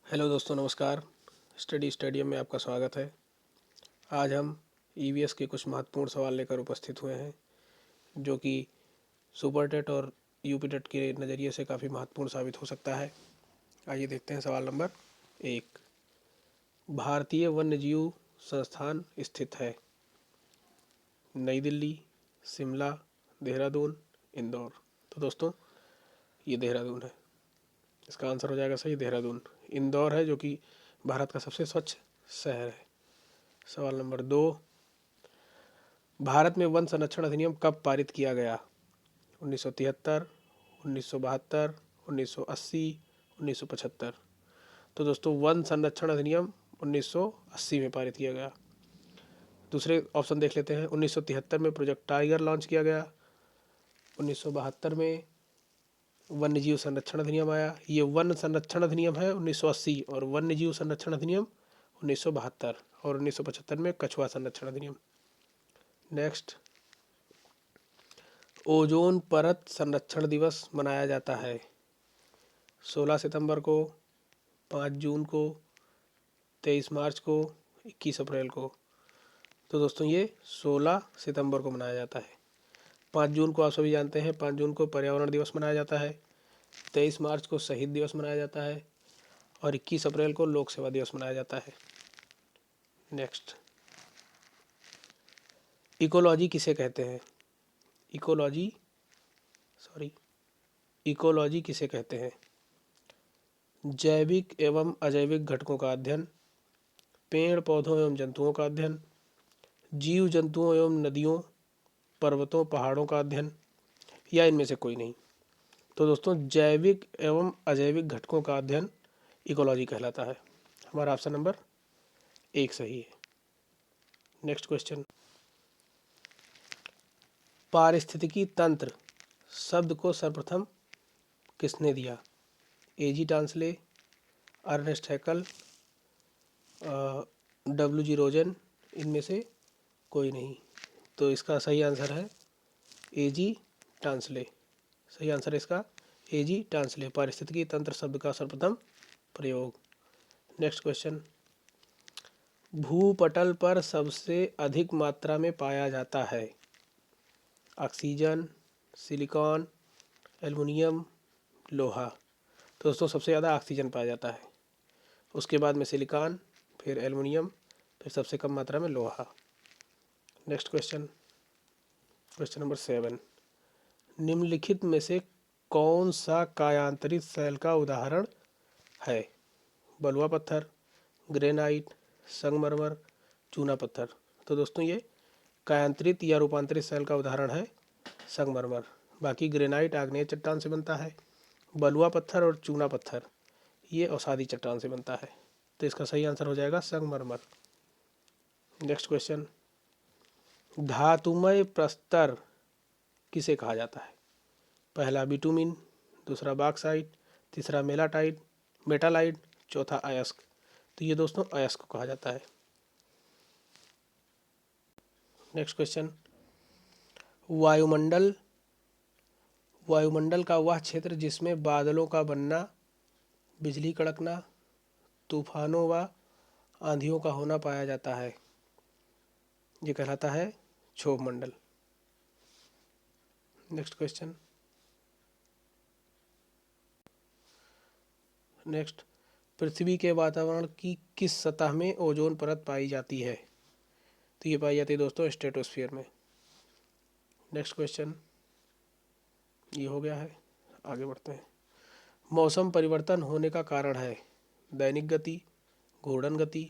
Hello दोस्तों, नमस्कार। Study stadium में आपका स्वागत है। आज हम ईवीएस के कुछ महत्वपूर्ण सवाल लेकर उपस्थित हुए हैं, जो कि सुपर टेट और यूपी टेट के नज़रिए से काफ़ी महत्वपूर्ण साबित हो सकता है। आइए देखते हैं सवाल नंबर 1। भारतीय वन्यजीव संस्थान स्थित है? नई दिल्ली, शिमला, देहरादून, इंदौर। तो दोस्तों, ये देहरादून है। इसका आंसर हो जाएगा सही, देहरादून। इंदौर है जो कि भारत का सबसे स्वच्छ शहर है। सवाल नंबर 2। भारत में वन संरक्षण अधिनियम कब पारित किया गया? 1973, 1972, 1980, 1975। तो दोस्तों, वन संरक्षण अधिनियम 1980 में पारित किया गया। दूसरे ऑप्शन देख लेते हैं। 1973 में प्रोजेक्ट टाइगर लॉन्च किया गया। 1972 में वन्यजीव संरक्षण अधिनियम आया। ये वन संरक्षण अधिनियम है 1980, और वन्यजीव संरक्षण अधिनियम 1972, और 1975 में कछुआ संरक्षण अधिनियम। नेक्स्ट, ओजोन परत संरक्षण दिवस मनाया जाता है 16 सितंबर को, 5 जून को, 23 मार्च को, 21 अप्रैल को। तो दोस्तों, ये 16 सितंबर को मनाया जाता है। 5 जून को आप सभी जानते हैं, 5 जून को पर्यावरण दिवस मनाया जाता है। 23 मार्च को शहीद दिवस मनाया जाता है, और 21 अप्रैल को लोक सेवा दिवस मनाया जाता है। नेक्स्ट, इकोलॉजी किसे कहते हैं? इकोलॉजी किसे कहते हैं? जैविक एवं अजैविक घटकों का अध्ययन, पेड़ पौधों एवं जंतुओं का अध्ययन, जीव जंतुओं एवं नदियों, पर्वतों, पहाड़ों का अध्ययन, या इनमें से कोई नहीं। तो दोस्तों, जैविक एवं अजैविक घटकों का अध्ययन इकोलॉजी कहलाता है। हमारा ऑप्शन नंबर 1 सही है। नेक्स्ट क्वेश्चन, पारिस्थितिकी तंत्र शब्द को सर्वप्रथम किसने दिया? एजी टांसले, अर्नेस्ट हैकल, डब्ल्यू जी रोजन, इनमें से कोई नहीं। तो इसका सही आंसर है एजी टांसले। सही आंसर है इसका एजी टांसले, पारिस्थितिकी तंत्र शब्द का सर्वप्रथम प्रयोग। नेक्स्ट क्वेश्चन, भूपटल पर सबसे अधिक मात्रा में पाया जाता है? ऑक्सीजन, सिलिकॉन, एल्युमिनियम, लोहा। तो दोस्तों, सबसे ज़्यादा ऑक्सीजन पाया जाता है, उसके बाद में सिलिकॉन, फिर एल्युमिनियम, फिर सबसे कम मात्रा में लोहा। Next question, question number 7। निम्नलिखित में से कौन सा कायांतरित शैल का उदाहरण है? बलुआ पत्थर, ग्रेनाइट, संगमरमर, चूना पत्थर। तो दोस्तों, ये कायांतरित या रूपांतरित शैल का उदाहरण है संगमरमर। बाकी ग्रेनाइट आग्नेय चट्टान से बनता है, बलुआ पत्थर और चूना पत्थर ये अवसादी चट्टान से बनता है। तो इसका सही आंसर हो जाएगा संगमरमर। नेक्स्ट क्वेश्चन, धातुमय प्रस्तर किसे कहा जाता है? पहला बिटुमिन, दूसरा बॉक्साइट, तीसरा मेटालाइट, चौथा अयस्क। तो ये दोस्तों अयस्क को कहा जाता है। नेक्स्ट क्वेश्चन, वायुमंडल का वह क्षेत्र जिसमें बादलों का बनना, बिजली कड़कना, तूफानों व आंधियों का होना पाया जाता है, ये कहलाता है क्षोभ मंडल। नेक्स्ट क्वेश्चन, नेक्स्ट, पृथ्वी के वातावरण की किस सतह में ओजोन परत पाई जाती है? तो ये पाई जाती है दोस्तों स्ट्रेटोस्फीयर में। नेक्स्ट क्वेश्चन, ये हो गया है। आगे बढ़ते हैं। मौसम परिवर्तन होने का कारण है? दैनिक गति, घूर्णन गति,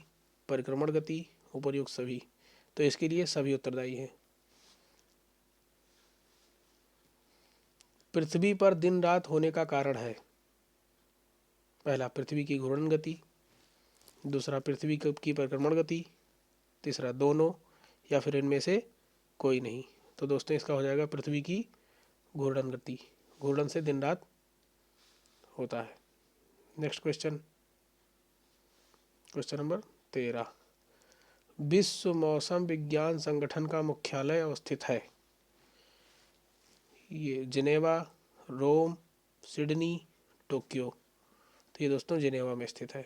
परिक्रमण गति, उपर्युक्त सभी। तो इसके लिए सभी उत्तरदायी हैं। पृथ्वी पर दिन रात होने का कारण है? पहला पृथ्वी की घूर्णन गति, दूसरा पृथ्वी की परिक्रमण गति, तीसरा दोनों, या फिर इनमें से कोई नहीं। तो दोस्तों, इसका हो जाएगा पृथ्वी की घूर्णन गति। घूर्णन से दिन रात होता है। Next question, question number 13। विश्व मौसम विज्ञान संगठन का मुख्यालय अवस्थित है? ये जिनेवा, रोम, सिडनी, टोक्यो। तो ये दोस्तों जिनेवा में स्थित है।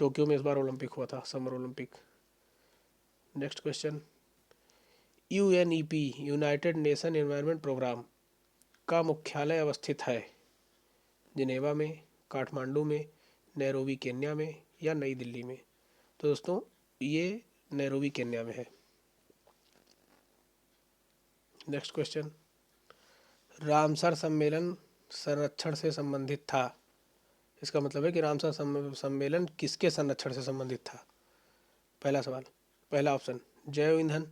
टोक्यो में इस बार ओलंपिक हुआ था, summer Olympic. Next question, UNEP United Nation Environment Programme का मुख्यालय अवस्थित है? जिनेवा में, काठमांडू में, नैरोबी केन्या में या नई दिल्ली में? तो दोस्तों ये नैरोबी केन्या में है। नेक्स्ट क्वेश्चन, रामसर सम्मेलन संरक्षण से संबंधित था। इसका मतलब है कि रामसर सम्मेलन किसके संरक्षण से संबंधित था? पहला सवाल, पहला ऑप्शन जैव ईंधन,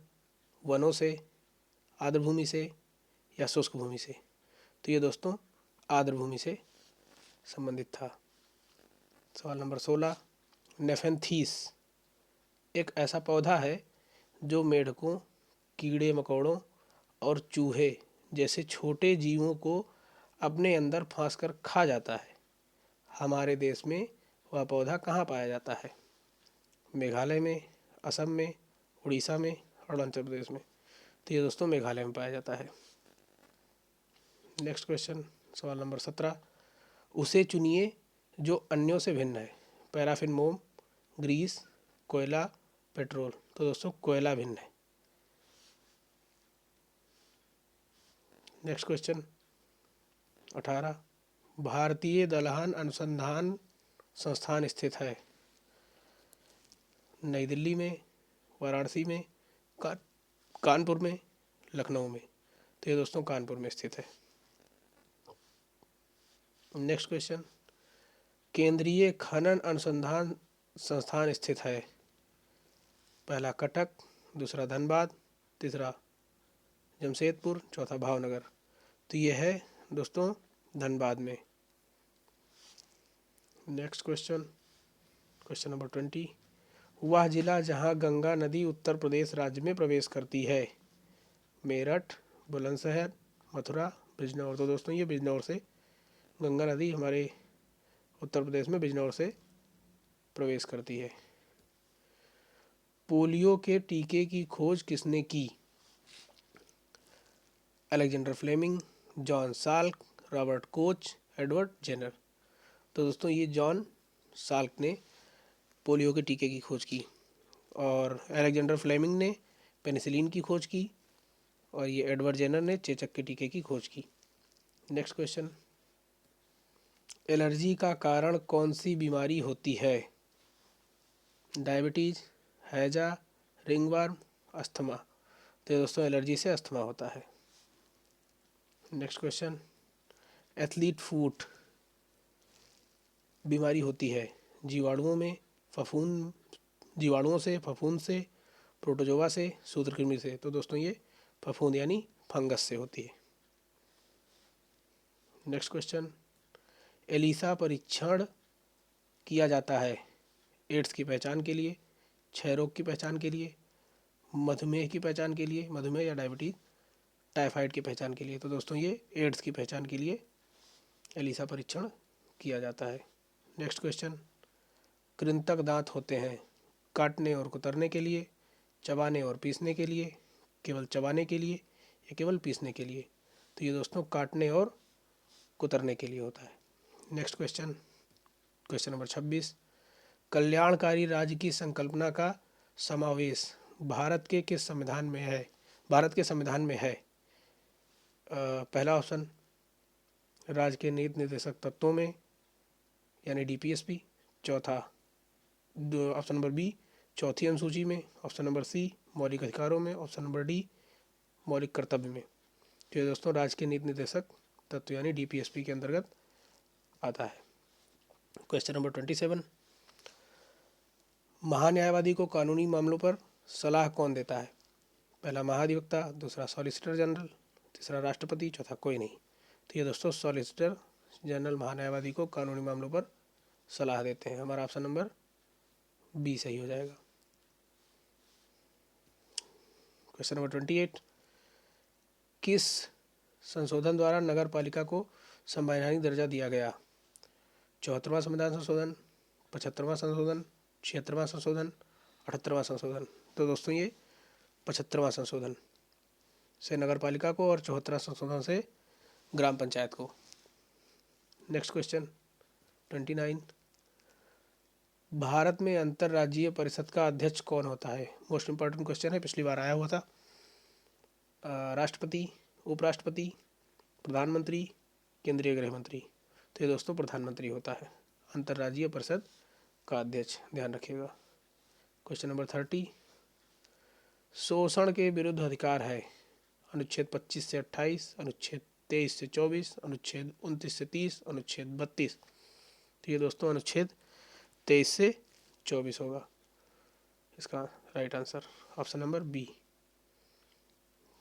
वनों से, आर्द्रभूमि से या शुष्क भूमि से? तो ये दोस्तों आर्द्रभूमि से संबंधित था। सवाल नंबर 16, नेफेंथीस एक ऐसा पौधा है जो मेढकों, कीड़े मकोड़ों और चूहे जैसे छोटे जीवों को अपने अंदर फांसकर खा जाता है। हमारे देश में वह पौधा कहाँ पाया जाता है? मेघालय में, असम में, उड़ीसा में, अरुणाचल प्रदेश में? तो ये दोस्तों मेघालय में पाया जाता है। नेक्स्ट क्वेश्चन, सवाल नंबर 17, उसे चुनिए जो अन्यों से भिन्न है। पैराफिन मोम, ग्रीस, कोयला, पेट्रोल? तो दोस्तों कोयला भिन्न है। नेक्स्ट क्वेश्चन 18, भारतीय दलहन अनुसंधान संस्थान स्थित है? नई दिल्ली में, वाराणसी में, कानपुर में, लखनऊ में? तो ये दोस्तों कानपुर में स्थित है। नेक्स्ट क्वेश्चन, केंद्रीय खनन अनुसंधान संस्थान स्थित है? पहला कटक, दूसरा धनबाद, तीसरा जमशेदपुर, चौथा भावनगर? तो ये है दोस्तों धनबाद में। नेक्स्ट क्वेश्चन, क्वेश्चन नंबर 20, वह जिला जहां गंगा नदी उत्तर प्रदेश राज्य में प्रवेश करती है? मेरठ, बुलंदशहर, मथुरा, बिजनौर? तो दोस्तों ये बिजनौर से गंगा नदी हमारे उत्तर प्रदेश में बिजनौर से प्रवेश करती है। पोलियो के टीके की खोज किसने की? Alexander Fleming, John Salk, Robert Koch, Edward Jenner? तो दोस्तों ये जॉन साल्क ने पोलियो के टीके की खोज की और अलेक्जेंडर फ्लेमिंग ने पेनिसिलिन की खोज की और ये एडवर्ड जेनर ने चेचक के टीके की खोज की। नेक्स्ट क्वेश्चन, एलर्जी का कारण कौन सी बीमारी होती है? डायबिटीज, हैजा, रिंगवर्म, अस्थमा? तो दोस्तों एलर्जी से अस्थमा होता है। नेक्स्ट क्वेश्चन, एथलीट फूट बीमारी होती है जीवाणुओं में, फफूंद, जीवाणुओं से, फफूंद से, प्रोटोजोआ से, सूत्रकृमि से? तो दोस्तों ये फफूंद यानी फंगस से होती है। नेक्स्ट क्वेश्चन, एलिसा परीक्षण किया जाता है एड्स की पहचान के लिए, क्षय रोग की पहचान के लिए, मधुमेह की पहचान के लिए, मधुमेह या डायबिटीज, टाइफाइड की पहचान के लिए? तो दोस्तों ये एड्स की पहचान के लिए एलिसा परीक्षण किया जाता है। नेक्स्ट क्वेश्चन, कृंतक दांत होते हैं काटने और कुतरने के लिए, चबाने और पीसने के लिए, केवल चबाने के लिए या केवल पीसने के लिए? तो ये दोस्तों काटने और कुतरने के लिए होता है। नेक्स्ट क्वेश्चन, क्वेश्चन नंबर 26, कल्याणकारी राज्य की संकल्पना का समावेश भारत के किस संविधान में है? भारत के संविधान में है? पहला ऑप्शन राज्य के नीति निर्देशक तत्वों में यानी डीपीएसपी, चौथा ऑप्शन नंबर बी चौथी अनुसूची में, ऑप्शन नंबर सी मौलिक अधिकारों में, ऑप्शन नंबर डी मौलिक कर्तव्य में? तो ये दोस्तों राज्य के नीति निर्देशक तत्व यानी डीपीएसपी के अंतर्गत आता है। क्वेश्चन नंबर 27, महान्यायवादी को कानूनी मामलों पर सलाह कौन देता है? पहला महाधिवक्ता, दूसरा सॉलिसिटर जनरल, तीसरा राष्ट्रपति, चौथा कोई नहीं? तो ये दोस्तों सॉलिसिटर जनरल महान्यायवादी को कानूनी मामलों पर सलाह देते हैं। हमारा ऑप्शन नंबर बी सही हो जाएगा। क्वेश्चन नंबर 28, किस संशोधन द्वारा नगर पालिका को संवैधानिक दर्जा दिया गया? 74वां संविधान संशोधन, 75वां संशोधन, 76वां संशोधन, 78वां संशोधन? तो दोस्तों ये 75वां संशोधन से नगर पालिका को और 74वां संशोधन से ग्राम पंचायत को। नेक्स्ट क्वेश्चन 29, भारत में अंतर्राज्यीय परिषद का अध्यक्ष कौन होता है? मोस्ट इम्पॉर्टेंट क्वेश्चन है, पिछली बार आया हुआ था। राष्ट्रपति, उपराष्ट्रपति, प्रधानमंत्री, केंद्रीय गृह मंत्री। तो ये दोस्तों प्रधानमंत्री होता है अंतर्राज्यीय परिषद का अध्यक्ष, ध्यान रखिएगा। क्वेश्चन नंबर 30, शोषण के विरुद्ध अधिकार है। अनुच्छेद 25 से 28, अनुच्छेद 23 से 24, अनुच्छेद 29 से 30, अनुच्छेद 32। तो ये दोस्तों अनुच्छेद 23 से 24 होगा इसका right answer, option number B.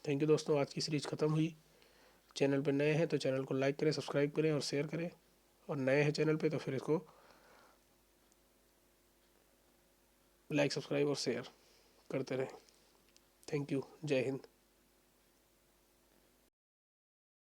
Thank you दोस्तों, आज की सीरीज ख़त्म हुई। चैनल पर नए हैं तो चैनल को लाइक करें, सब्सक्राइब करें और शेयर करें, और नए हैं चैनल पे तो फिर इसको लाइक, सब्सक्राइब और शेयर करते रहें। थैंक यू, जय हिंद।